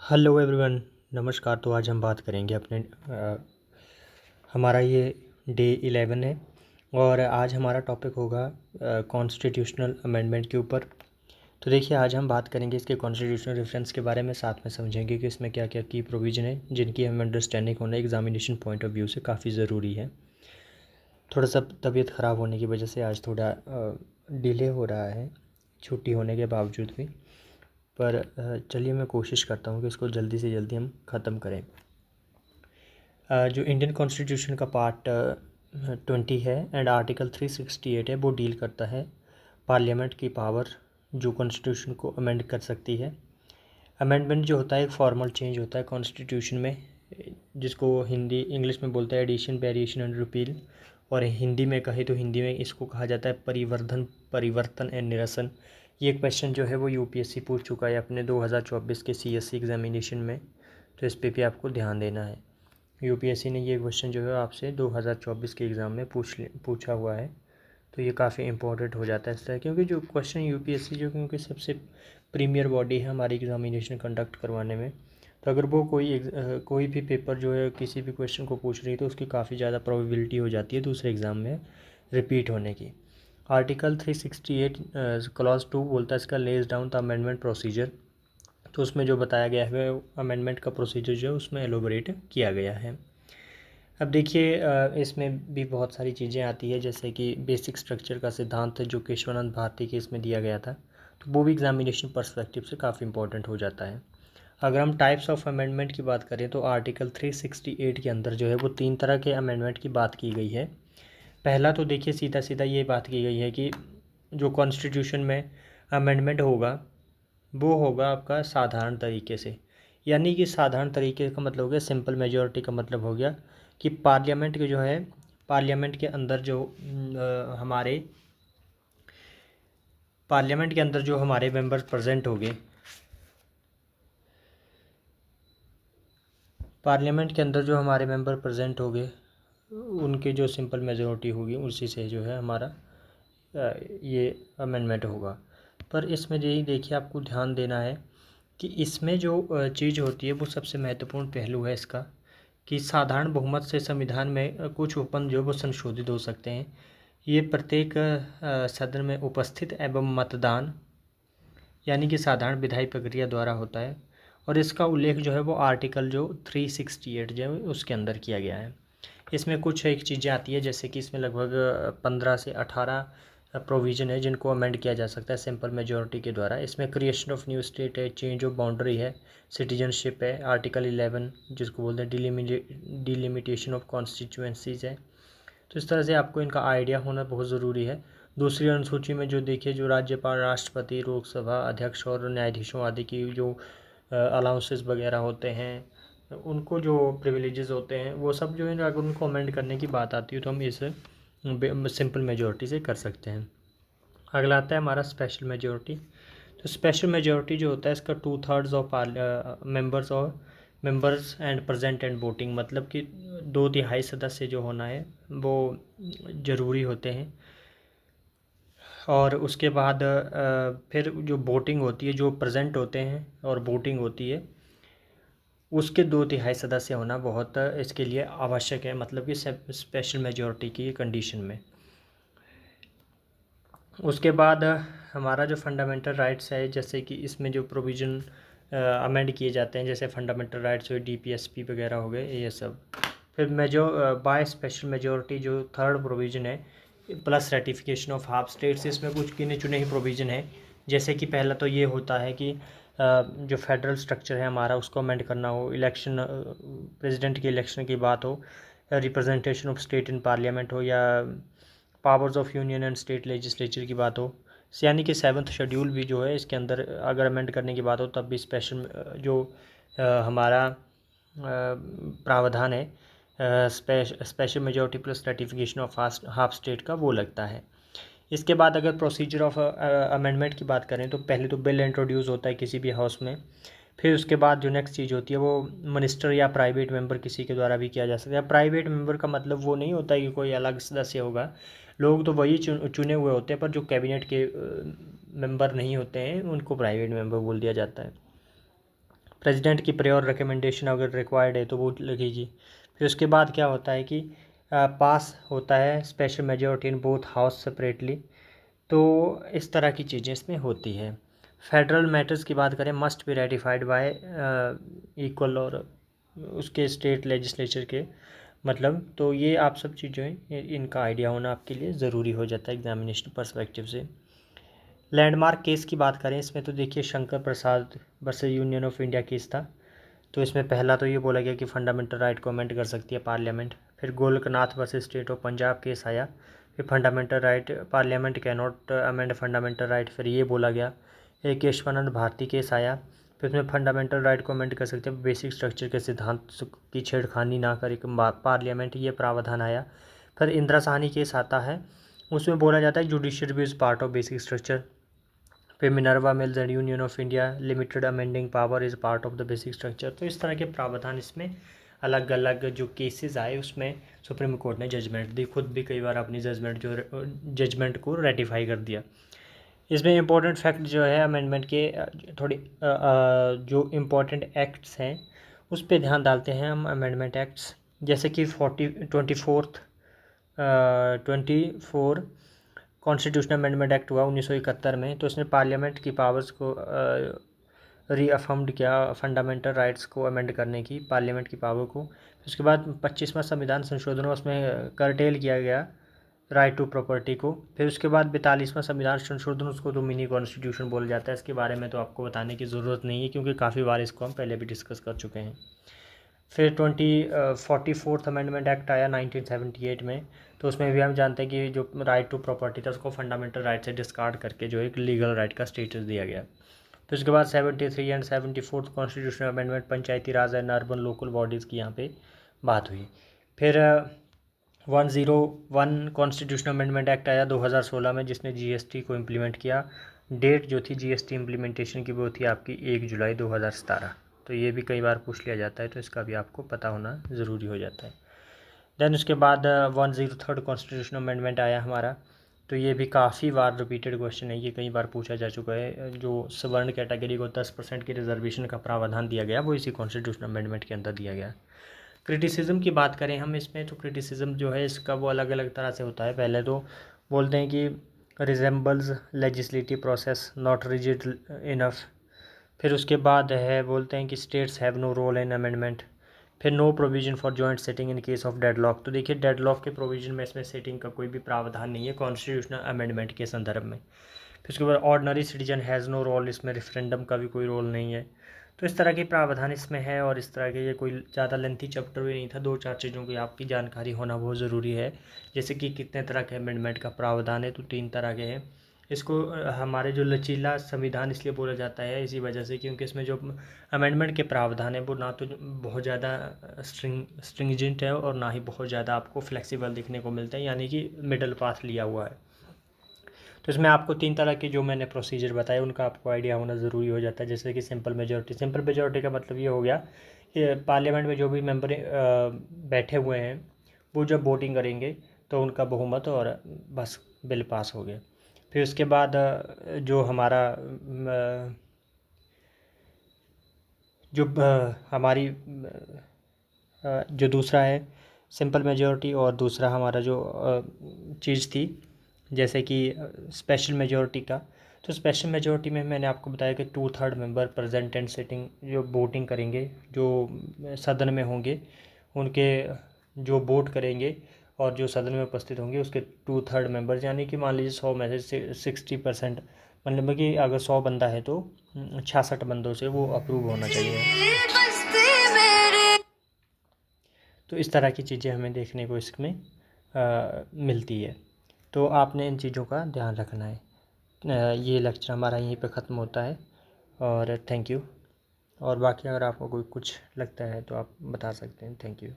Hello everyone, नमस्कार। तो आज हम बात करेंगे हमारा ये डे 11 है और आज हमारा टॉपिक होगा कॉन्स्टिट्यूशनल अमेंडमेंट के ऊपर। तो देखिए, आज हम बात करेंगे इसके कॉन्स्टिट्यूशनल रेफरेंस के बारे में, साथ में समझेंगे कि इसमें क्या क्या की प्रोविज़न है जिनकी हमें अंडरस्टैंडिंग होना एग्जामिनेशन पॉइंट ऑफ व्यू से काफ़ी ज़रूरी है। थोड़ा सा तबीयत ख़राब होने की वजह से आज थोड़ा डिले हो रहा है, छुट्टी होने के बावजूद भी। पर चलिए, मैं कोशिश करता हूँ कि इसको जल्दी से जल्दी हम ख़त्म करें। जो इंडियन कॉन्स्टिट्यूशन का पार्ट 20 है एंड आर्टिकल 368 है, वो डील करता है पार्लियामेंट की पावर जो कॉन्स्टिट्यूशन को अमेंड कर सकती है। अमेंडमेंट जो होता है एक फॉर्मल चेंज होता है कॉन्स्टिट्यूशन में, जिसको हिंदी इंग्लिश में बोलते हैं एडिशन, वेरिएशन एंड रिपील, और हिंदी में कहे तो हिंदी में इसको कहा जाता है परिवर्तन एंड निरसन। ये क्वेश्चन जो है वो यूपीएससी पूछ चुका है अपने 2024 के सीएससी एग्जामिनेशन में, तो इस पे भी आपको ध्यान देना है। यूपीएससी ने ये क्वेश्चन जो है आपसे 2024 के एग्ज़ाम में पूछा हुआ है, तो ये काफ़ी इंपॉर्टेंट हो जाता है इस तरह, क्योंकि जो क्वेश्चन यूपीएससी जो क्योंकि सबसे प्रीमियर बॉडी है हमारी एग्जामिनेशन कंडक्ट करवाने में, तो अगर वो कोई भी पेपर जो है किसी भी क्वेश्चन को पूछ रही है तो उसकी काफ़ी ज़्यादा प्रोबेबिलिटी हो जाती है दूसरे एग्ज़ाम में रिपीट होने की। आर्टिकल 368 क्लॉज 2 बोलता है इसका lays down the amendment procedure, तो उसमें जो बताया गया है अमेंडमेंट का प्रोसीजर जो है उसमें एलोबरेट किया गया है। अब देखिए, इसमें भी बहुत सारी चीज़ें आती है, जैसे कि बेसिक स्ट्रक्चर का सिद्धांत जो केशवानंद भारती के इसमें दिया गया था, तो वो भी एग्जामिनेशन पर्सपेक्टिव से काफ़ी इंपॉर्टेंट हो जाता है। अगर हम टाइप्स ऑफ अमेंडमेंट की बात करें तो आर्टिकल 368 के अंदर जो है वो 3 तरह के अमेंडमेंट की बात की गई है। पहला तो देखिए सीधा सीधा ये बात की गई है कि जो कॉन्स्टिट्यूशन में अमेंडमेंट होगा वो होगा आपका साधारण तरीके से, यानी कि साधारण तरीके का मतलब हो गया, सिंपल मेजॉरिटी का मतलब हो गया कि पार्लियामेंट के जो है पार्लियामेंट के अंदर जो हमारे पार्लियामेंट के अंदर जो हमारे मेंबर्स प्रेजेंट होंगे, पार्लियामेंट के अंदर जो हमारे मेंबर प्रेजेंट होंगे उनके जो सिंपल मेजॉरिटी होगी उसी से जो है हमारा ये अमेंडमेंट होगा। पर इसमें यही देखिए, आपको ध्यान देना है कि इसमें जो चीज़ होती है वो सबसे महत्वपूर्ण पहलू है इसका, कि साधारण बहुमत से संविधान में कुछ ओपन जो वो संशोधित हो सकते हैं। ये प्रत्येक सदन में उपस्थित एवं मतदान यानी कि साधारण विधायी प्रक्रिया द्वारा होता है, और इसका उल्लेख जो है वो आर्टिकल जो 368 जो है उसके अंदर किया गया है। इसमें कुछ एक चीज़ें आती है, जैसे कि इसमें लगभग 15 से 18 प्रोविज़न है जिनको अमेंड किया जा सकता है सिंपल मेजॉरिटी के द्वारा। इसमें क्रिएशन ऑफ न्यू स्टेट है, चेंज ऑफ बाउंड्री है, सिटीजनशिप है, आर्टिकल 11 जिसको बोलते हैं डिलिमिटेशन ऑफ कॉन्स्टिट्यूएंसीज है। तो इस तरह से आपको इनका आइडिया होना बहुत ज़रूरी है। दूसरी अनुसूची में जो देखिए, जो राज्यपाल, राष्ट्रपति, लोकसभा अध्यक्ष और न्यायाधीशों आदि की जो अलाउंसेस वगैरह होते हैं, उनको जो प्रिविलेजेस होते हैं वो सब जो है अगर उनको अमेंड करने की बात आती है तो हम इसे सिंपल मेजॉरिटी से कर सकते हैं। अगला आता है हमारा स्पेशल मेजॉरिटी। तो स्पेशल मेजॉरिटी जो होता है इसका 2/3 of members and present and voting, मतलब कि 2/3 सदस्य जो होना है वो ज़रूरी होते हैं। और उसके बाद फिर जो वोटिंग होती है, जो प्रेजेंट होते हैं और वोटिंग होती है, उसके 2/3 सदस्य होना बहुत इसके लिए आवश्यक है, मतलब कि स्पेशल मेजॉरिटी की कंडीशन में। उसके बाद हमारा जो फंडामेंटल राइट्स है, जैसे कि इसमें जो प्रोविज़न अमेंड किए जाते हैं, जैसे फंडामेंटल राइट्स हुए, डीपीएसपी वगैरह हो गए, ये सब। फिर बाय स्पेशल मेजॉरिटी जो थर्ड प्रोविज़न है, plus ratification of half states, इसमें कुछ गिने चुने ही प्रोविज़न है। जैसे कि पहला तो ये होता है कि जो फेडरल स्ट्रक्चर है हमारा उसको अमेंड करना हो, इलेक्शन प्रेसिडेंट के इलेक्शन की बात हो, representation of state in parliament हो, या powers of union and state legislature की बात हो, यानी कि 7th शेड्यूल भी जो है इसके अंदर अगर अमेंड करने की बात हो तब भी स्पेशल जो हमारा प्रावधान है special majority plus ratification of half state का, वो लगता है। इसके बाद अगर प्रोसीजर ऑफ अमेंडमेंट की बात करें तो पहले तो बिल इंट्रोड्यूस होता है किसी भी हाउस में, फिर उसके बाद जो नेक्स्ट चीज़ होती है वो मिनिस्टर या प्राइवेट मेंबर किसी के द्वारा भी किया जा सकता है। प्राइवेट मेंबर का मतलब वो नहीं होता है कि कोई अलग सदस्य होगा, लोग तो वही चुने हुए होते हैं, पर जो कैबिनेट के मेंबर नहीं होते हैं उनको प्राइवेट मेंबर बोल दिया जाता है। प्रेसिडेंट की प्रायर रिकमेंडेशन अगर रिक्वायर्ड है तो वो लगेगी। फिर उसके बाद क्या होता है कि पास होता है special majority in both house separately. तो इस तरह की चीज़ें इसमें होती है। फेडरल मैटर्स की बात करें, must be ratified by equal और उसके स्टेट लेजिस्लेचर के मतलब। तो ये आप सब चीज़ें इनका आइडिया होना आपके लिए ज़रूरी हो जाता है एग्जामिनेशन पर्सपेक्टिव से। लैंडमार्क केस की बात करें इसमें तो देखिए Shankar Prasad versus Union of India case था। तो इसमें पहला तो ये बोला गया कि फंडामेंटल राइट को अमेंड कर सकती है पार्लियामेंट। फिर Golaknath versus state of Punjab case आया। फिर fundamental right parliament can not amend fundamental right, फिर ये बोला गया। एक केशवानंद भारती केस आया। फिर उसमें फंडामेंटल राइट को अमेंड कर सकते हैं बेसिक स्ट्रक्चर के सिद्धांत की छेड़खानी ना करे पार्लियामेंट, ये प्रावधान आया। फिर इंदिरा साहनी केस आता है, उसमें बोला जाता है जुडिशियरी भी is part of basic structure. फिर Minerva Mills and Union of India limited amending power is part of the basic structure. तो इस तरह के प्रावधान इसमें अलग अलग जो केसेस आए उसमें सुप्रीम कोर्ट ने जजमेंट दी, खुद भी कई बार अपनी जजमेंट को रेटिफाई कर दिया। इसमें इम्पोर्टेंट फैक्ट जो है अमेंडमेंट के थोड़ी जो इम्पोर्टेंट एक्ट्स हैं उस पर ध्यान डालते हैं हम। अमेंडमेंट एक्ट्स जैसे कि 24 कॉन्स्टिट्यूशनल अमेंडमेंट एक्ट हुआ 1971 में। तो इसने पार्लियामेंट की पावर्स को रीअफर्म्ड किया, फंडामेंटल राइट्स को अमेंड करने की पार्लियामेंट की पावर को। उसके बाद 25वां संविधान संशोधन उसमें करटेल किया गया राइट टू प्रॉपर्टी को। फिर उसके बाद 42वां संविधान संशोधन, उसको तो मिनी कॉन्स्टिट्यूशन बोला जाता है। इसके बारे में तो आपको बताने की ज़रूरत नहीं है क्योंकि काफ़ी बार इसको हम पहले भी डिस्कस कर चुके हैं। फिर 44th अमेंडमेंट एक्ट आया 1978 में। तो उसमें भी हम जानते हैं कि जो राइट टू प्रॉपर्टी था उसको फंडामेंटल राइट से डिस्कार्ड करके जो एक लीगल राइट का स्टेटस दिया गया। फिर उसके बाद 73 and 74th constitutional amendment Panchayati Raj and urban local bodies की यहाँ पे बात हुई। फिर 101 कॉन्स्टिट्यूशनल अमेंडमेंट एक्ट आया 2016 में जिसने जीएसटी को इम्प्लीमेंट किया। डेट जो थी जीएसटी इम्प्लीमेंटेशन की वो थी आपकी 1 जुलाई 2017। तो ये भी कई बार पूछ लिया जाता है, तो इसका भी आपको पता होना ज़रूरी हो जाता है। देन उसके बाद 103rd कॉन्स्टिट्यूशनल अमेंडमेंट आया हमारा। तो ये भी काफ़ी बार रिपीटेड क्वेश्चन है, ये कई बार पूछा जा चुका है। जो सवर्ण कैटेगरी को 10% की रिजर्वेशन का प्रावधान दिया गया वो इसी कॉन्स्टिट्यूशनल अमेंडमेंट के अंदर दिया गया। क्रिटिसिज्म की बात करें हम इसमें, तो क्रिटिसिज्म जो है इसका वो अलग अलग तरह से होता है। पहले तो बोलते हैं कि resembles legislative process not rigid enough. फिर उसके बाद है बोलते हैं कि states have no role in amendment. फिर no provision for joint setting in case of deadlock. तो देखिए डेडलॉक के प्रोविजन में इसमें सेटिंग का कोई भी प्रावधान नहीं है कॉन्स्टिट्यूशनल अमेंडमेंट के संदर्भ में। फिर उसके बाद ordinary citizen has no role, इसमें रेफरेंडम का भी कोई रोल नहीं है। तो इस तरह के प्रावधान इसमें है और इस तरह के ये कोई ज़्यादा लेंथी चैप्टर भी नहीं था। 2-4 चीज़ों की आपकी जानकारी होना बहुत ज़रूरी है, जैसे कि कितने तरह के अमेंडमेंट का प्रावधान है। तो 3 तरह के हैं। इसको हमारे जो लचीला संविधान इसलिए बोला जाता है इसी वजह से क्योंकि इसमें जो अमेंडमेंट के प्रावधान है वो ना तो बहुत ज़्यादा स्ट्रिंजेंट है और ना ही बहुत ज़्यादा आपको फ्लेक्सिबल देखने को मिलता है, यानी कि मिडल पाथ लिया हुआ है। तो इसमें आपको 3 तरह के जो मैंने प्रोसीजर बताए उनका आपको आइडिया होना ज़रूरी हो जाता है। जैसे कि सिंपल मेजॉरिटी। सिंपल मेजॉरिटी का मतलब ये हो गया कि पार्लियामेंट में जो भी मेंबर बैठे हुए हैं वो जब वोटिंग करेंगे तो उनका बहुमत और बस बिल पास हो गया। फिर उसके बाद जो हमारा जो हमारी जो दूसरा है सिंपल मेजॉरिटी और दूसरा हमारा जो चीज़ थी जैसे कि स्पेशल मेजॉरिटी का। तो स्पेशल मेजॉरिटी में मैंने आपको बताया कि 2/3 मेंबर प्रेजेंट एंड सिटिंग जो वोटिंग करेंगे, जो सदन में होंगे उनके जो वोट करेंगे और जो सदन में उपस्थित होंगे उसके 2/3 मेंबर्स, यानी कि मान लीजिए 100 में से 60%, मतलब कि अगर 100 बंदा है तो 66 बंदों से वो अप्रूव होना चाहिए। तो इस तरह की चीज़ें हमें देखने को इसमें मिलती है। तो आपने इन चीज़ों का ध्यान रखना है। ये लेक्चर हमारा यहीं पे ख़त्म होता है और थैंक यू। और बाकी अगर आपको कोई कुछ लगता है तो आप बता सकते हैं। Thank you.